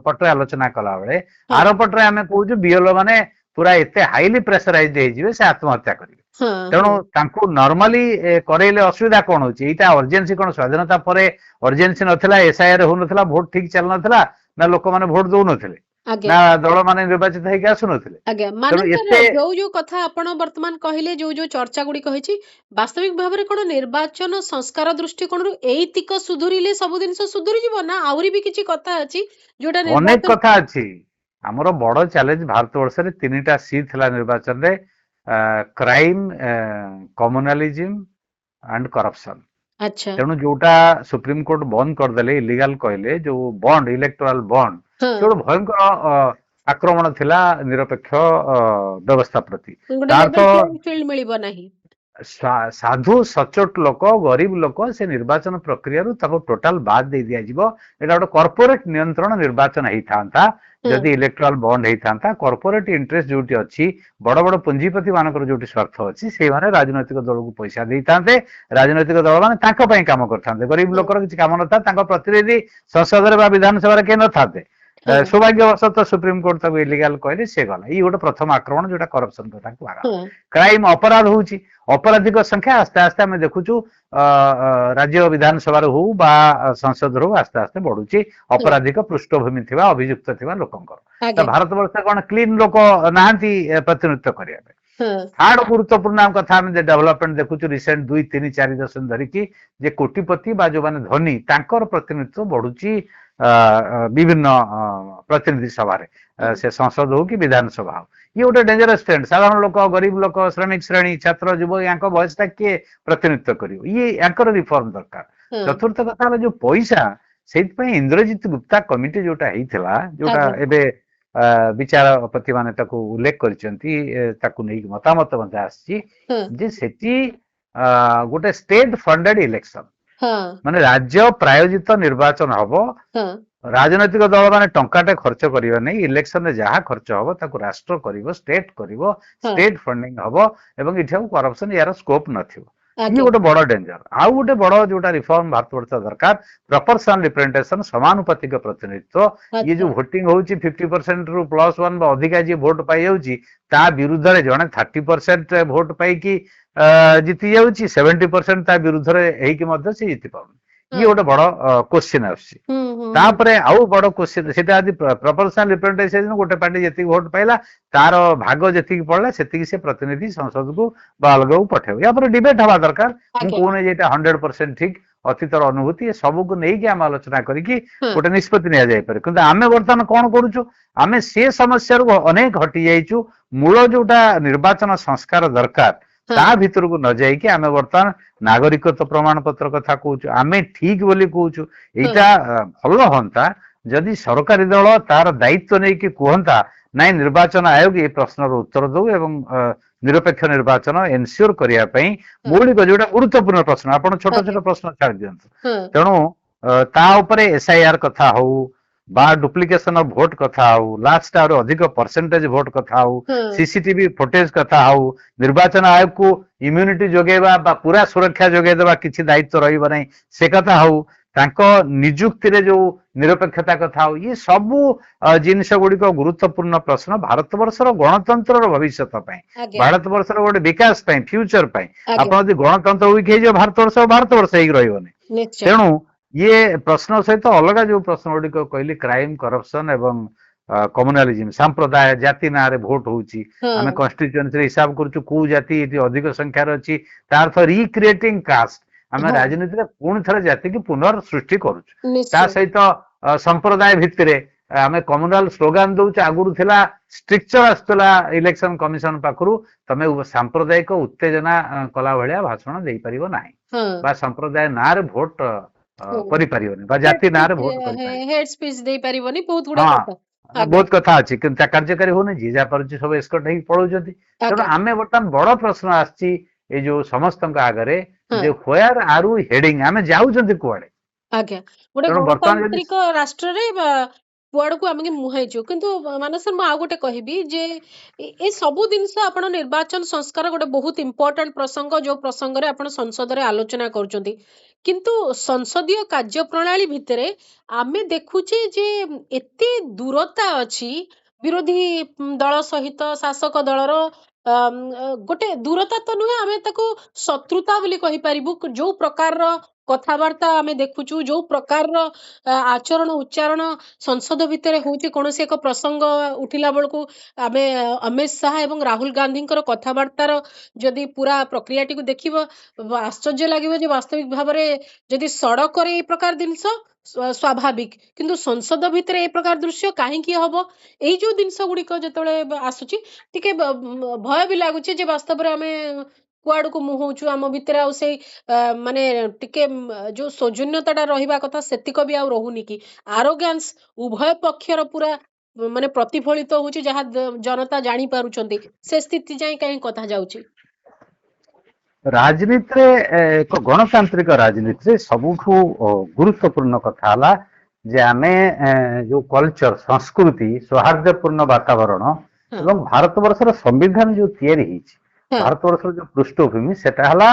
S2: ପଟରେ ଆଲୋଚନା କଲା ବେଳେ,
S1: ହଁ
S2: ଆର ପଟରେ ଆମେ କହୁଛୁ ବିଏଲଓ ମାନେ ପୁରା ଏତେ ହାଇଲି ପ୍ରେସରାଇଜ ହେଇଯିବେ ସେ ଆତ୍ମହତ୍ୟା କରିବେ।
S1: ହଁ
S2: ତେଣୁ
S1: ହଁ
S2: ତାଙ୍କୁ ନର୍ମାଲି କରେଇଲେ ଅସୁବିଧା କଣ ହଉଛି? ଏଇଟା ଅର୍ଜେନ୍ସି କଣ ସ୍ୱାଧୀନତା ପରେ ଅର୍ଜେନ୍ସି ନଥିଲା, ଏସଆଇଆର ହଉନଥିଲା, ଭୋଟ ଠିକ ଚାଲୁନଥିଲା, ନା ଲୋକମାନେ ଭୋଟ ଦଉନଥିଲେ,
S1: ଆଜ୍ଞା
S2: ନା ଦଳ ମାନେ ନିର୍ବାଚିତ ହେଇକି ଆସୁନଥିଲେ?
S1: ଆଜ୍ଞା
S2: ତେଣୁ
S1: ମାନବ
S2: ଏତେ
S1: ସାର୍, ଯୋଉ କଥା ଆପଣ ବର୍ତ୍ତମାନ କହିଲେ, ଯୋଉ ଚର୍ଚ୍ଚା ଗୁଡିକ ହେଇଛି, ବାସ୍ତବିକ ଭାବରେ କଣ ନିର୍ବାଚନ ସଂସ୍କାର ଦୃଷ୍ଟିକୋଣରୁ ଏଇତିକ ସୁଧୁରିଲେ ସବୁ ଜିନିଷ ସୁଧୁରିଯିବ, ନା ଆହୁରି ବି କିଛି କଥା ଅଛି ଯୋଉଟା
S2: ଅନେକ
S1: ନିର୍ବାଚନ?
S2: କଥା ଅଛି। ଆମର ବଡ ଚ୍ୟାଲେଞ୍ଜ ଭାରତ ବର୍ଷରେ ତିନିଟା ସି ଥିଲା ନିର୍ବାଚନରେ: କ୍ରାଇମ, କମ୍ୟୁନାଲିଜିମ ଆଣ୍ଡ କରପସନ।
S1: ଆଚ୍ଛା
S2: ତେଣୁ ଯୋଉଟା ସୁପ୍ରିମକୋର୍ଟ ବନ୍ଦ କରିଦେଲେ, ଇଲିଗାଲ କହିଲେ, ଯୋଉ ବଣ୍ଡ, ଇଲେକ୍ଟୋରାଲ ବଣ୍ଡ,
S1: ହଁ
S2: ସେ ଗୋଟେ ଭୟଙ୍କର ଆକ୍ରମଣ ଥିଲା ନିରପେକ୍ଷ ବ୍ୟବସ୍ଥା ପ୍ରତି।
S1: ଗୋଟେ
S2: ତା
S1: ଲେଭେଲ
S2: ଅର୍ଥ
S1: ପ୍ଲେଇଂ ଫିଲ୍ଡ ମିଳିବ ନାହିଁ।
S2: ସାଧୁ ସଚୋଟ ଲୋକ, ଗରିବ ଲୋକ, ସେ ନିର୍ବାଚନ ପ୍ରକ୍ରିୟାରୁ ତାକୁ ଟୋଟାଲ ବାଦ ଦେଇ ଦିଆଯିବ। ଏଇଟା ଗୋଟେ କର୍ପୋରେଟ ନିୟନ୍ତ୍ରଣ ନିର୍ବାଚନ ହେଇଥାନ୍ତା
S1: ହଁ
S2: ଯଦି ଇଲେକ୍ଟ୍ରାଲ ବଣ୍ଡ ହେଇଥାନ୍ତା। କର୍ପୋରେଟ ଇଣ୍ଟରେଷ୍ଟ ଯୋଉଠି ଅଛି, ବଡ ବଡ ପୁଞ୍ଜିପତି ମାନଙ୍କର ଯୋଉଠି ସ୍ୱାର୍ଥ ଅଛି, ସେଇମାନେ ରାଜନୈତିକ ଦଳକୁ ପଇସା ଦେଇଥାନ୍ତେ, ରାଜନୈତିକ ଦଳ ମାନେ ତାଙ୍କ ପାଇଁ କାମ କରିଥାନ୍ତେ। ଗରିବ
S1: ହଁ
S2: ଲୋକର କିଛି କାମ ନଥାଏ, ତାଙ୍କ ପ୍ରତିନିଧି ସଂସଦରେ ବା ବିଧାନସଭାରେ କେହି ନଥାନ୍ତେ।
S1: ହଁ
S2: ସୌଭାଗ୍ୟବଶତଃ ସୁପ୍ରିମକୋର୍ଟ ତାକୁ ଇଲିଗାଲ କହିଲେ, ସେ ଗଲା। ଏଇ ଗୋଟେ ପ୍ରଥମ ଆକ୍ରମଣ ଯୋଉଟା କରପସନ କଥା କୁହାଗଲା।
S1: ହଁ
S2: କ୍ରାଇମ, ଅପରାଧ ହଉଛି, ଅପରାଧିକ ସଂଖ୍ୟା ଆସ୍ତେ ଆସ୍ତେ ଆମେ ଦେଖୁଛୁ ରାଜ୍ୟ ବିଧାନସଭାରେ ହଉ ବା ସଂସଦରେ ହଉ ଆସ୍ତେ ଆସ୍ତେ ବଢୁଛି,
S1: ହଁ
S2: ଅପରାଧିକ ପୃଷ୍ଠଭୂମି ଥିବା, ଅଭିଯୁକ୍ତ ଥିବା ଲୋକଙ୍କର। ତ
S1: ଆଜ୍ଞା
S2: ଭାରତ ବର୍ଷରେ କଣ କ୍ଲିନ ଲୋକ ନାହାନ୍ତି ପ୍ରତିନିଧିତ୍ୱ କରିବା ପାଇଁ?
S1: ହଁ
S2: ଥାର୍ଡ ଗୁରୁତ୍ୱପୂର୍ଣ୍ଣ କଥା ଆମେ ଡେଭଲପମେଣ୍ଟ ଦେଖୁଛୁ ରିସେଣ୍ଟ 2, 3, 4 ଦଶକ ଧରିକି, ଯେ କୋଟିପତି ବା ଯୋଉମାନେ ଧନୀ ତାଙ୍କର ପ୍ରତିନିଧିତ୍ୱ ବଢୁଛି ବିଭିନ୍ନ ପ୍ରତିନିଧି ସଭାରେ,
S1: ହଁ
S2: ସେ ସଂସଦ ହଉ କି ବିଧାନସଭା ହଉ। ଇଏ ଗୋଟେ ଡେଞ୍ଜରସ୍ ଟ୍ରେଣ୍ଡ। ସାଧାରଣ ଲୋକ, ଗରିବ ଲୋକ, ଶ୍ରମିକ ଶ୍ରେଣୀ, ଛାତ୍ର, ଯୁବ, ୟାଙ୍କ ବୟସଟା କିଏ ପ୍ରତିନିଧିତ୍ୱ କରିବ? ଇଏ ୟାଙ୍କର ରିଫର୍ମ ଦରକାର।
S1: ହଁ
S2: ଚତୁର୍ଥ କଥା ହେଲା ଯୋଉ ପଇସା, ସେଇଥିପାଇଁ ଇନ୍ଦ୍ରଜିତ ଗୁପ୍ତା କମିଟି ଯୋଉଟା ହେଇଥିଲା, ଯୋଉଟା
S1: ଆଜ୍ଞା
S2: ଏବେ ବିଚାରପତି ମାନେ ତାକୁ ଉଲ୍ଲେଖ କରିଛନ୍ତି, ତାକୁ ନେଇକି ମତାମତ ମଧ୍ୟ ଆସିଛି
S1: ହଁ
S2: ଯେ ସେଠି ଗୋଟେ ଷ୍ଟେଟ ଫଣ୍ଡେଡ ଇଲେକ୍ସନ,
S1: ହଁ
S2: ମାନେ ରାଜ୍ୟ ପ୍ରାୟୋଜିତ ନିର୍ବାଚନ ହବ।
S1: ହଁ
S2: ରାଜନୈତିକ ଦଳ ମାନେ ଟଙ୍କାଟେ ଖର୍ଚ୍ଚ କରିବା ନାହିଁ, ଇଲେକ୍ସନରେ ଯାହା ଖର୍ଚ୍ଚ ହବ ତାକୁ ରାଷ୍ଟ୍ର କରିବ, ଷ୍ଟେଟ କରିବ,
S1: ହଁ
S2: ଷ୍ଟେଟ ଫଣ୍ଡିଂ ହବ, ଏବଂ ଏଠି ଆଉ କରପସନ ୟାର ସ୍କୋପ ନଥିବ। ଇଏ
S1: ଆଜ୍ଞା
S2: ଗୋଟେ ବଡ ଡେଞ୍ଜର। ଆଉ ଗୋଟେ ବଡ ଯୋଉଟା ରିଫର୍ମ ଭାରତ ବର୍ଷ ଦରକାର, ପ୍ରପରସନାଲ ରିପ୍ରେଜେଣ୍ଟେସନ, ସମାନୁପାତିକ ପ୍ରତିନିଧିତ୍ୱ। ଇଏ
S1: ଆଚ୍ଛା
S2: ଯୋଉ ଭୋଟିଂ ହଉଛି 50% ରୁ +1 ବା ଅଧିକା ଯିଏ ଭୋଟ ପାଇଯାଉଛି, ତା ବିରୁଦ୍ଧରେ ଜଣେ 30% ଭୋଟ ପାଇକି ଜିତି ଯାଉଛି, 70% ତା ବିରୁଦ୍ଧରେ ହେଇକି ମଧ୍ୟ ସେ ଜିତି ପାରୁନି। ଇଏ
S1: ହଁ
S2: ଗୋଟେ ବଡ କୋଶ୍ଚିନ୍ ଆସୁଛି।
S1: ହୁଁ
S2: ତାପରେ ଆଉ ବଡ କୋଶ୍ଚିନ୍, ସେଟା ଯଦି ପ୍ରପୋର୍ସନାଲ ରିପ୍ରେଜେଣ୍ଟେସନ, ଗୋଟେ ପାର୍ଟି ଯେତିକି ଭୋଟ ପାଇଲା ତାର ଭାଗ ଯେତିକି ପଡିଲା ସେତିକି ସେ ପ୍ରତିନିଧି ସଂସଦକୁ ବା ଅଲଗାକୁ ପଠେଇବ। ୟା ପରେ ଡିବେଟ ହବା ଦରକାର। ମୁଁ
S1: ଆଜ୍ଞା
S2: କହୁନି ଯେ ଏଇଟା 100% ଠିକ, ଅତୀତର ଅନୁଭୂତି, ଏ ସବୁକୁ ନେଇକି ଆମେ ଆଲୋଚନା କରିକି
S1: ହଁ
S2: ଗୋଟେ ନିଷ୍ପତ୍ତି ନିଆଯାଇପାରେ। କିନ୍ତୁ ଆମେ ବର୍ତ୍ତମାନ କଣ କରୁଛୁ? ଆମେ ସେ ସମସ୍ୟାରୁ ଅନେକ ହଟି ଯାଇଛୁ। ମୂଳ ଯୋଉଟା ନିର୍ବାଚନ ସଂସ୍କାର ଦରକାର,
S1: ହଁ
S2: ତା ଭିତରକୁ ନ ଯାଇକି ଆମେ ବର୍ତ୍ତମାନ ନାଗରିକତ୍ୱ ପ୍ରମାଣ ପତ୍ର କଥା କହୁଛୁ। ଆମେ ଠିକ ବୋଲି କହୁଛୁ।
S1: ହଁ
S2: ଏଇଟା ଭଲ ହୁଅନ୍ତା ଯଦି ସରକାରୀ ଦଳ ତାର ଦାୟିତ୍ୱ ନେଇକି କୁହନ୍ତା, ନାଇଁ ନିର୍ବାଚନ ଆୟୋଗ ଏ ପ୍ରଶ୍ନର ଉତ୍ତର ଦଉ ଏବଂ ନିରପେକ୍ଷ ନିର୍ବାଚନ ଏନସିଓର କରିବା ପାଇଁ
S1: ହଁ
S2: ମୌଳିକ ଯୋଉଟା ଗୁରୁତ୍ୱପୂର୍ଣ୍ଣ ପ୍ରଶ୍ନ, ଆପଣ ଛୋଟ
S1: ଆଜ୍ଞା
S2: ଛୋଟ ପ୍ରଶ୍ନ ଛାଡି ଦିଅନ୍ତୁ।
S1: ହଁ
S2: ତେଣୁ ତା ଉପରେ ଏସଆଇଆର କଥା ହଉ ବା ଡୁପ୍ଲିକେସନ ଅଫ ଭୋଟ କଥା ହଉ, ଲାଷ୍ଟ ଆହୁରି ଅଧିକ ପରସେଣ୍ଟେଜ ଭୋଟ କଥା ହଉ,
S1: ହଁ
S2: ସିସିଟିଭି ଫୁଟେଜ କଥା ହଉ, ନିର୍ବାଚନ ଆୟୋଗକୁ ଇମ୍ୟୁନିଟି ଯୋଗେଇବା ବା ପୁରା ସୁରକ୍ଷା ଯୋଗେଇଦେବା କିଛି ଦାୟିତ୍ୱ ରହିବ ନାହିଁ ସେ କଥା ହଉ, ତାଙ୍କ ନିଯୁକ୍ତିରେ ଯୋଉ ନିରପେକ୍ଷତା କଥା ହଉ, ଇଏ ସବୁ ଜିନିଷ ଗୁଡିକ ଗୁରୁତ୍ୱପୂର୍ଣ୍ଣ ପ୍ରଶ୍ନ ଭାରତବର୍ଷର ଗଣତନ୍ତ୍ରର ଭବିଷ୍ୟତ ପାଇଁ,
S1: ଆଜ୍ଞା
S2: ଭାରତବର୍ଷର ଗୋଟେ ବିକାଶ ପାଇଁ, ଫ୍ୟୁଚର ପାଇଁ।
S1: ଆଜ୍ଞା
S2: ଆପଣ ଯଦି ଗଣତନ୍ତ୍ର ୱିକ୍ ହେଇଯିବ, ଭାରତବର୍ଷ ହେଇକି ରହିବନି।
S1: ନିଶ୍ଚୟ
S2: ତେଣୁ ଇଏ ପ୍ରଶ୍ନ ସହିତ ଅଲଗା ଯୋଉ ପ୍ରଶ୍ନ ଗୁଡିକ କହିଲି, କ୍ରାଇମ, କରପସନ ଏବଂ କମ୍ୟୁନାଲିଜିମ, ସାମ୍ପ୍ରଦାୟ, ଜାତି ନାଁରେ ଭୋଟ ହଉଛି। ଆମେ
S1: ହଁ
S2: କନଷ୍ଟିଚୁଏନ୍ସିରେ ହିସାବ କରୁଛୁ କୋଉ ଜାତି ଏଠି ଅଧିକ ସଂଖ୍ୟାରେ ଅଛି, ତା ଅର୍ଥ ରିକ୍ରିଏଟିଂ କାଷ୍ଟ। ଆମେ
S1: ହଁ
S2: ରାଜନୀତିରେ ପୁଣି ଥରେ ଜାତିକୁ ପୁନଃ ସୃଷ୍ଟି କରୁଛୁ। ତା
S1: ନିଶ୍ଚୟ
S2: ସହିତ ସମ୍ପ୍ରଦାୟ ଭିତ୍ତିରେ आमे कम्युनाल स्लोगान दउचे आगुरु थिला स्ट्रक्चर आस्तला इलेक्शन कमिशन पाखरु तमे सांप्रदायिक उत्तेजना कला भलिया भाषण देई परिबो नाही
S1: ହଁ
S2: बा संप्रदाय नारे भोट करि परिबोनी बा जाति नारे भोट करि परिबो
S1: हेड स्पीच देई परिबनी बहुत गुडा
S2: हाँ
S1: କଥା आज्ञा
S2: बहुत कथा अछि किंतु कार्यकारी होने जी जा परछि सब एस्कॉर्ट हेई पळौजंती तेणु
S1: आज्ञा
S2: आमे बर्तमान बड़ प्रश्न आछि ए जो समस्तଙ୍କ आगरे
S1: ହଁ
S2: जे व्हेयर आर वी हेडिंग आमे जाउजंती कुआडे
S1: आज्ञा गोटे
S2: तेणु बर्तमान जदि
S1: गणतांत्रिक राष्ट्ରରେ କୁଆଡକୁ ଆମେ ମୁହାଇଛୁ କିନ୍ତୁ ମାନସ ସାର୍ ମୁଁ ଆଉ ଗୋଟେ କହିବି ଯେ ଏ ସବୁ ଜିନିଷ ଆପଣ ନିର୍ବାଚନ ସଂସ୍କାର ଗୋଟେ ବହୁତ ଇମ୍ପୋର୍ଟାଣ୍ଟ ପ୍ରସଙ୍ଗ ଯୋଉ ପ୍ରସଙ୍ଗରେ ଆପଣ ସଂସଦରେ ଆଲୋଚନା କରୁଛନ୍ତି କିନ୍ତୁ ସଂସଦୀୟ କାର୍ଯ୍ୟପ୍ରଣାଳୀ ଭିତରେ ଆମେ ଦେଖୁଛେ ଯେ ଏତେ ଦୂରତା ଅଛି ବିରୋଧୀ ଦଳ ସହିତ ଶାସକ ଦଳର ଗୋଟେ ଦୂରତା ତ ନୁହେଁ ଆମେ ତାକୁ ଶତ୍ରୁତା ବୋଲି କହିପାରିବୁ ଯୋଉ ପ୍ରକାରର କଥାବାର୍ତ୍ତା ଆମେ ଦେଖୁଛୁ ଯୋଉ ପ୍ରକାରର ଆଚରଣ ଉଚ୍ଚାରଣ ସଂସଦ ଭିତରେ ହଉଛି କୌଣସି ଏକ ପ୍ରସଙ୍ଗ ଉଠିଲା ବେଳକୁ ଆମେ ଅମିତ ଶାହା ଏବଂ ରାହୁଲ ଗାନ୍ଧୀଙ୍କର କଥାବାର୍ତ୍ତାର ଯଦି ପୁରା ପ୍ରକ୍ରିୟାଟିକୁ ଦେଖିବ ଆଶ୍ଚର୍ଯ୍ୟ ଲାଗିବ ଯେ ବାସ୍ତବିକ ଭାବରେ ଯଦି ସଡ଼କରେ ଏଇ ପ୍ରକାର ଜିନିଷ ସ୍ୱାଭାବିକ କିନ୍ତୁ ସଂସଦ ଭିତରେ ଏ ପ୍ରକାର ଦୃଶ୍ୟ କାହିଁକି ହବ ଏଇ ଯୋଉ ଜିନିଷ ଗୁଡିକ ଯେତେବେଳେ ଆସୁଛି ଟିକେ ଭୟ ବି ଲାଗୁଛି ଯେ ବାସ୍ତବରେ ଆମେ କୁଆଡକୁ ମୁହଉଛୁ ଆମ ଭିତରେ ଆଉ ସେଇ ମାନେ ଟିକେ ଯୋଉ ସୌଜନ୍ୟତାଟା ରହିବା କଥା ସେତିକ ବି ଆଉ ରହୁନି କି ଆରୋଗାନ୍ସ ଉଭୟ ପକ୍ଷର ପୁରା ମାନେ ପ୍ରତିଫଳିତ ହଉଛି ଯାହା ଜନତା ଜାଣି ପାରୁଛନ୍ତି ସେ ସ୍ଥିତି ଯାଇ କାହିଁ କଥା ଯାଉଛି
S2: ରାଜନୀତିରେ ଏକ ଗଣତାନ୍ତ୍ରିକ ରାଜନୀତିରେ ସବୁଠୁ ଗୁରୁତ୍ୱପୂର୍ଣ୍ଣ କଥା ହେଲା ଯେ ଆମେ ଯୋଉ କଲଚର ସଂସ୍କୃତି ସୌହାର୍ଦ୍ଦ୍ୟପୂର୍ଣ୍ଣ ବାତାବରଣ
S1: ହଁ
S2: ଏବଂ ଭାରତବର୍ଷର ସମ୍ବିଧାନ ଯୋଉ ତିଆରି ହେଇଛି
S1: ହଁ
S2: ଭାରତବର୍ଷର ଯୋଉ ପୃଷ୍ଠଭୂମି ସେଟା ହେଲା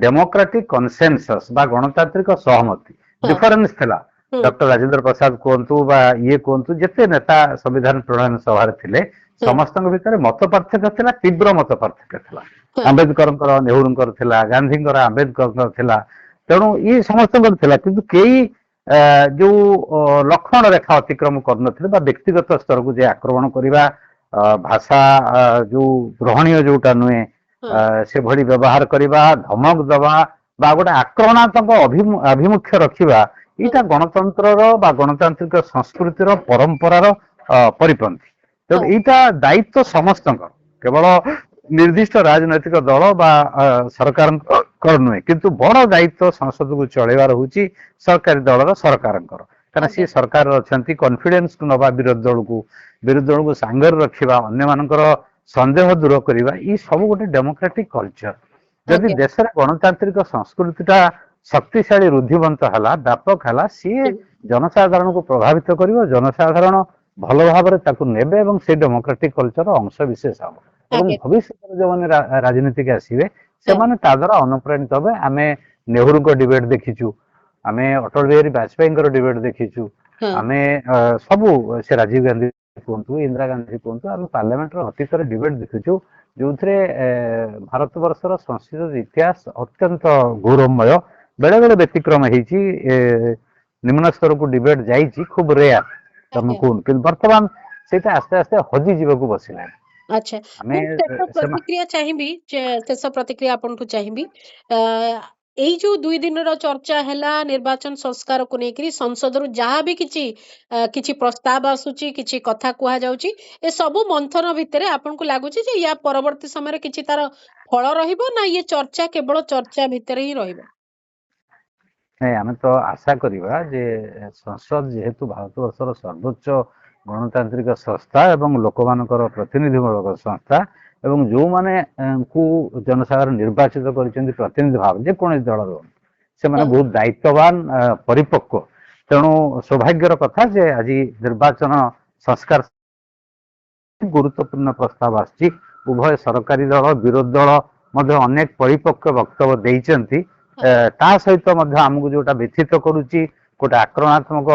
S2: ଡେମୋକ୍ରାଟିକ କନସେନସସ୍ ବା ଗଣତାନ୍ତ୍ରିକ ସହମତି
S1: ହଁ
S2: ଡିଫରେନ୍ସ ଥିଲା
S1: ହୁଁ
S2: ଡକ୍ଟର ରାଜେନ୍ଦ୍ର ପ୍ରସାଦ କୁହନ୍ତୁ ବା ଇଏ କୁହନ୍ତୁ ଯେତେ ନେତା ସମ୍ବିଧାନ ପ୍ରଣୟନ ସଭାରେ ଥିଲେ
S1: ହୁଁ
S2: ସମସ୍ତଙ୍କ ଭିତରେ ମତ ପାର୍ଥକ୍ୟ ଥିଲା ତୀବ୍ର ମତ ପାର୍ଥକ୍ୟ ଥିଲା
S1: ହଁ
S2: ଆମ୍ବେଦକରଙ୍କର ନେହେରୁଙ୍କର ଥିଲା ଗାନ୍ଧୀଙ୍କର ଆମ୍ବେଦକରଙ୍କର ଥିଲା ତେଣୁ ଇଏ ସମସ୍ତଙ୍କର ଥିଲା କିନ୍ତୁ କେହି ଯୋଉ ଲକ୍ଷ୍ମଣ ରେଖା ଅତିକ୍ରମ କରୁନଥିଲେ ବା ବ୍ୟକ୍ତିଗତ ସ୍ତରକୁ ଯେ ଆକ୍ରମଣ କରିବା ଭାଷା ଯୋଉ ଗ୍ରହଣୀୟ ଯୋଉଟା ନୁହେଁ
S1: ହଁ
S2: ସେଭଳି ବ୍ୟବହାର କରିବା ଧମକ ଦବା ବା ଗୋଟେ ଆକ୍ରମଣାତ୍ମକ ଆଭିମୁଖ୍ୟ ରଖିବା ଏଇଟା
S1: ହଁ
S2: ଗଣତନ୍ତ୍ରର ବା ଗଣତାନ୍ତ୍ରିକ ସଂସ୍କୃତିର ପରମ୍ପରାର ପରିପନ୍ଥୀ ତେଣୁ
S1: ହଁ
S2: ଏଇଟା ଦାୟିତ୍ୱ ସମସ୍ତଙ୍କର କେବଳ ନିର୍ଦ୍ଦିଷ୍ଟ ରାଜନୈତିକ ଦଳ ବା ସରକାରଙ୍କର ନୁହେଁ କିନ୍ତୁ ବଡ ଦାୟିତ୍ୱ ସଂସଦକୁ ଚଳେଇବାର ହଉଛି ସରକାରୀ ଦଳର ସରକାରଙ୍କର କାରଣ ସିଏ
S1: ଆଜ୍ଞା
S2: ସରକାରରେ ଅଛନ୍ତି କନଫିଡେନ୍ସକୁ ନବା ବିରୋଧୀ ଦଳକୁ ସାଙ୍ଗରେ ରଖିବା ଅନ୍ୟମାନଙ୍କର ସନ୍ଦେହ ଦୂର କରିବା ଏଇ ସବୁ ଗୋଟେ ଡେମୋକ୍ରାଟିକ କଲଚର ଯଦି
S1: ଆଜ୍ଞା
S2: ଦେଶରେ ଗଣତାନ୍ତ୍ରିକ ସଂସ୍କୃତିଟା ଶକ୍ତିଶାଳୀ ରୁଦ୍ଧିବନ୍ତ ହେଲା ବ୍ୟାପକ ହେଲା ସିଏ
S1: ହୁଁ
S2: ଜନସାଧାରଣଙ୍କୁ ପ୍ରଭାବିତ କରିବ ଜନସାଧାରଣ ଭଲ ଭାବରେ ତାକୁ ନେବେ ଏବଂ ସେଇ ଡେମୋକ୍ରାଟିକ କଲଚର ଅଂଶ ବିଶେଷ ହବ ଏବଂ
S1: ଆଜ୍ଞା
S2: ଭବିଷ୍ୟତରେ ଯୋଉମାନେ ରାଜନୀତିକୁ ଆସିବେ
S1: ହଁ
S2: ସେମାନେ ତା ଦ୍ୱାରା ଅନୁପ୍ରାଣିତ ହେବେ ଆମେ ନେହେରୁଙ୍କ ଡିବେଟ ଦେଖିଛୁ ଆମେ ଅଟଳ ବିହାରୀ ବାଜପେୟୀଙ୍କର ଡିବେଟ ଦେଖିଛୁ
S1: ହଁ
S2: ଆମେ ସବୁ ସେ ରାଜୀବ ଗାନ୍ଧୀ କୁହନ୍ତୁ ଇନ୍ଦିରା ଗାନ୍ଧୀ କୁହନ୍ତୁ ଆମେ ପାର୍ଲାମେଣ୍ଟର ଅତୀତରେ ଡିବେଟ ଦେଖିଛୁ ଯୋଉଥିରେ ଭାରତବର୍ଷର ସଂସଦୀୟ ଇତିହାସ ଅତ୍ୟନ୍ତ ଗୌରବମୟ ବେଳେ ବେଳେ ବ୍ୟତିକ୍ରମ ହେଇଛି ନିମ୍ନ ସ୍ତରକୁ ଡିବେଟ ଯାଇଛି ଖୁବ ରେୟାର ତମେ
S1: ଆଜ୍ଞା
S2: କୁହନ୍ତୁ କିନ୍ତୁ ବର୍ତ୍ତମାନ ସେଇଟା ଆସ୍ତେ ଆସ୍ତେ ହଜିଯିବାକୁ ବସିଲାଣି
S1: ଆଚ୍ଛା
S2: ଆମେ
S1: ମୁଁ ଶେଷ
S2: ସେମା
S1: ପ୍ରତିକ୍ରିୟା ଚାହିଁବି ଶେଷ ପ୍ରତିକ୍ରିୟା ଆପଣଠୁ ଚାହିଁବି ଆ, ଏଇ ଯୋଉ 2 ଦିନର ଚର୍ଚ୍ଚା ହେଲା ନିର୍ବାଚନ ସଂସ୍କାରକୁ ନେଇକରି ସଂସଦରୁ ଯାହା ବି କିଛି ପ୍ରସ୍ତାବ ଆସୁଛି କିଛି କଥା କୁହାଯାଉଛି ଏ ସବୁ ମନ୍ଥନ ଭିତରେ ଆପଣଙ୍କୁ ଲାଗୁଛି ଯେ ୟା ପରବର୍ତ୍ତୀ ସମୟରେ କିଛି ତାର ଫଳ ରହିବ ନା ଇଏ ଚର୍ଚ୍ଚା କେବଳ ଚର୍ଚ୍ଚା ଭିତରେ ହିଁ ରହିବ
S2: ନାଇଁ ଆମେ ତ ଆଶା କରିବା ଯେ ସଂସଦ ଯେହେତୁ ଭାରତବର୍ଷର ସର୍ବୋଚ୍ଚ ଗଣତାନ୍ତ୍ରିକ ସଂସ୍ଥା ଏବଂ ଲୋକମାନଙ୍କର ପ୍ରତିନିଧିମୂଳକ ସଂସ୍ଥା ଏବଂ ଯୋଉମାନେ ଙ୍କୁ ଜନସାଧାରଣ ନିର୍ବାଚିତ କରିଛନ୍ତି ପ୍ରତିନିଧି ଭାବେ ଯେକୌଣସି ଦଳର ହୁଅନ୍ତୁ, ସେମାନେ
S1: ହଁ
S2: ବହୁତ ଦାୟିତ୍ୱବାନ ପରିପକ୍ୱ ତେଣୁ ସୌଭାଗ୍ୟର କଥା ଯେ ଆଜି ନିର୍ବାଚନ ସଂସ୍କାର ଗୁରୁତ୍ୱପୂର୍ଣ୍ଣ ପ୍ରସ୍ତାବ ଆସିଛି ଉଭୟ ସରକାରୀ ଦଳ ବିରୋଧୀ ଦଳ ମଧ୍ୟ ଅନେକ ପରିପକ୍ୱ ବକ୍ତବ୍ୟ ଦେଇଛନ୍ତି
S1: ହଁ
S2: ତା ସହିତ ମଧ୍ୟ ଆମକୁ ଯୋଉଟା ବ୍ୟଥିତ କରୁଛି ଗୋଟେ ଆକ୍ରମଣାତ୍ମକ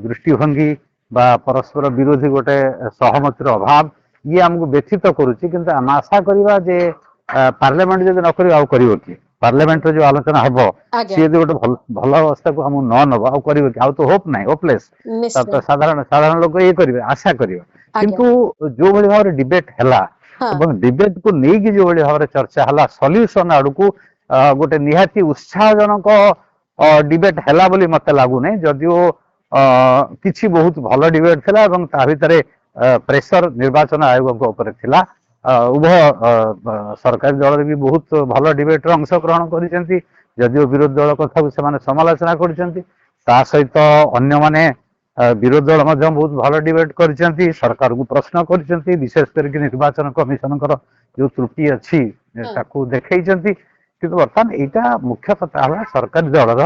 S2: ଦୃଷ୍ଟିଭଙ୍ଗୀ ବା ପରସ୍ପର ବିରୋଧୀ ଗୋଟେ ସହମତିର ଅଭାବ ଇଏ ଆମକୁ ବ୍ୟଥିତ କରୁଛି କିନ୍ତୁ ଆମେ ଆଶା କରିବା ଯେ ପାର୍ଲାମେଣ୍ଟ ଯଦି ନ କରିବ ଆଉ କରିବ କିଏ
S1: ଆଜ୍ଞା
S2: ପାର୍ଲାମେଣ୍ଟରେ ଯୋଉ ଆଲୋଚନା ହବ
S1: ଆଜ୍ଞା
S2: ସିଏ ଯଦି ଗୋଟେ ଭଲ ଅବସ୍ଥାକୁ ଆମକୁ ନ ନବ ଆଉ କରିବ କି ଆଉ ତ ହୋପ ନାହିଁ ହୋପଲେସ୍
S1: ନିଶ୍ଚୟ
S2: ସାଧାରଣ ଲୋକ ଇଏ କରିବେ ଆଶା କରିବେ
S1: ଆଜ୍ଞା
S2: କିନ୍ତୁ ଯୋଉଭଳି ଭାବରେ ଡିବେଟ ହେଲା
S1: ହଁ
S2: ଏବଂ ଡିବେଟକୁ ନେଇକି ଯୋଉଭଳି ଭାବରେ ଚର୍ଚ୍ଚା ହେଲା ସଲ୍ୟୁସନ ଆଡକୁ ଗୋଟେ ନିହାତି ଉତ୍ସାହଜନକ ଡିବେଟ ହେଲା ବୋଲି ମତେ ଲାଗୁନାହିଁ ଯଦିଓ କିଛି ବହୁତ ଭଲ ଡିବେଟ ଥିଲା ଏବଂ ତା ଭିତରେ ପ୍ରେସର ନିର୍ବାଚନ ଆୟୋଗଙ୍କ ଉପରେ ଥିଲା। ଉଭୟ ସରକାରୀ ଦଳରେ ବି ବହୁତ ଭଲ ଡିବେଟରେ ଅଂଶଗ୍ରହଣ କରିଛନ୍ତି, ଯଦିଓ ବିରୋଧୀ ଦଳ କଥାକୁ ସେମାନେ ସମାଲୋଚନା କରିଛନ୍ତି। ତା ସହିତ ଅନ୍ୟମାନେ ବିରୋଧୀ ଦଳ ମଧ୍ୟ ବହୁତ ଭଲ ଡିବେଟ କରିଛନ୍ତି, ସରକାରକୁ ପ୍ରଶ୍ନ କରିଛନ୍ତି, ବିଶେଷ କରିକି ନିର୍ବାଚନ କମିଶନଙ୍କର ଯୋଉ ତ୍ରୁଟି ଅଛି ତାକୁ ଦେଖେଇଛନ୍ତି। କିନ୍ତୁ ବର୍ତ୍ତମାନ ଏଇଟା ମୁଖ୍ୟ କଥା ହେଲା ସରକାରୀ ଦଳର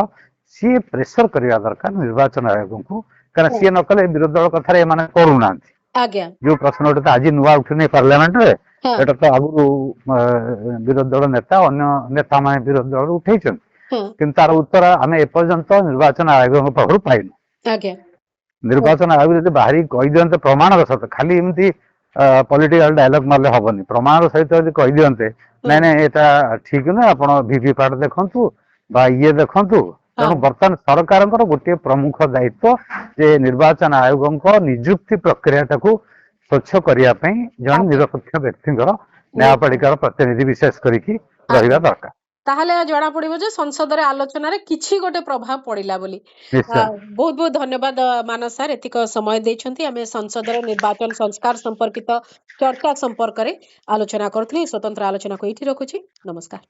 S2: ସିଏ ପ୍ରେସର କରିବା ଦରକାର ନିର୍ବାଚନ ଆୟୋଗଙ୍କୁ, କାରଣ ସିଏ ନ କଲେ ବିରୋଧୀ ଦଳ କଥାରେ ଏମାନେ କରୁନାହାନ୍ତି।
S1: ଆଜ୍ଞା
S2: ଯୋଉ ପ୍ରଶ୍ନଟା ତ ଆଜି ନୂଆ ଉଠୁନି ପାର୍ଲାମେଣ୍ଟରେ, ଏଟା ତ ଆଗରୁ ବିରୋଧୀ ଦଳ ନେତା ଅନ୍ୟ ନେତାମାନେ ବିରୋଧୀ ଦଳ ଉଠେଇଛନ୍ତି, କିନ୍ତୁ ତାର ଉତ୍ତର ଆମେ ଏପର୍ଯ୍ୟନ୍ତ ନିର୍ବାଚନ ଆୟୋଗଙ୍କ ପାଖରୁ ପାଇନୁ।
S1: ଆଜ୍ଞା
S2: ନିର୍ବାଚନ ଆୟୋଗ ଯଦି ବାହାରିକି କହିଦିଅନ୍ତେ ପ୍ରମାଣର ସହିତ, ଖାଲି ଏମିତି ପଲିଟିକାଲ ଡାୟଲଗ ମାରିଲେ ହବନି, ପ୍ରମାଣର ସହିତ ଯଦି କହିଦିଅନ୍ତେ ନାଇଁ ନାଇଁ ଏଟା ଠିକ ନୁହେଁ, ଆପଣ ଭିଭିପାଟ ଦେଖନ୍ତୁ ବା ଇଏ ଦେଖନ୍ତୁ। ତେଣୁ ବର୍ତ୍ତମାନ ସରକାରଙ୍କର ଗୋଟିଏ ପ୍ରମୁଖ ଦାୟିତ୍ୱ ଯେ ନିର୍ବାଚନ ଆୟୋଗଙ୍କ ନିଯୁକ୍ତି ପ୍ରକ୍ରିୟାଟାକୁ ସ୍ୱଚ୍ଛ କରିବା ପାଇଁ ଜଣେ ନିରପେକ୍ଷ ବ୍ୟକ୍ତିଙ୍କର ନ୍ୟାୟପାଳିକାର ପ୍ରତିନିଧି ବିଶେଷ କରିକି ରହିବା ଦରକାର।
S1: ତାହେଲେ ଜଣା ପଡିବ ଯେ ସଂସଦରେ ଆଲୋଚନାରେ କିଛି ଗୋଟେ ପ୍ରଭାବ ପଡିଲା ବୋଲି। ବହୁତ ବହୁତ ଧନ୍ୟବାଦ ମାନସ ସାର୍, ଏତିକ ସମୟ ଦେଇଛନ୍ତି। ଆମେ ସଂସଦର ନିର୍ବାଚନ ସଂସ୍କାର ସମ୍ପର୍କିତ ଚର୍ଚ୍ଚା ସମ୍ପର୍କରେ ଆଲୋଚନା କରୁଥିଲେ। ସ୍ୱତନ୍ତ୍ର ଆଲୋଚନାକୁ ଏଇଠି ରଖୁଛି। ନମସ୍କାର।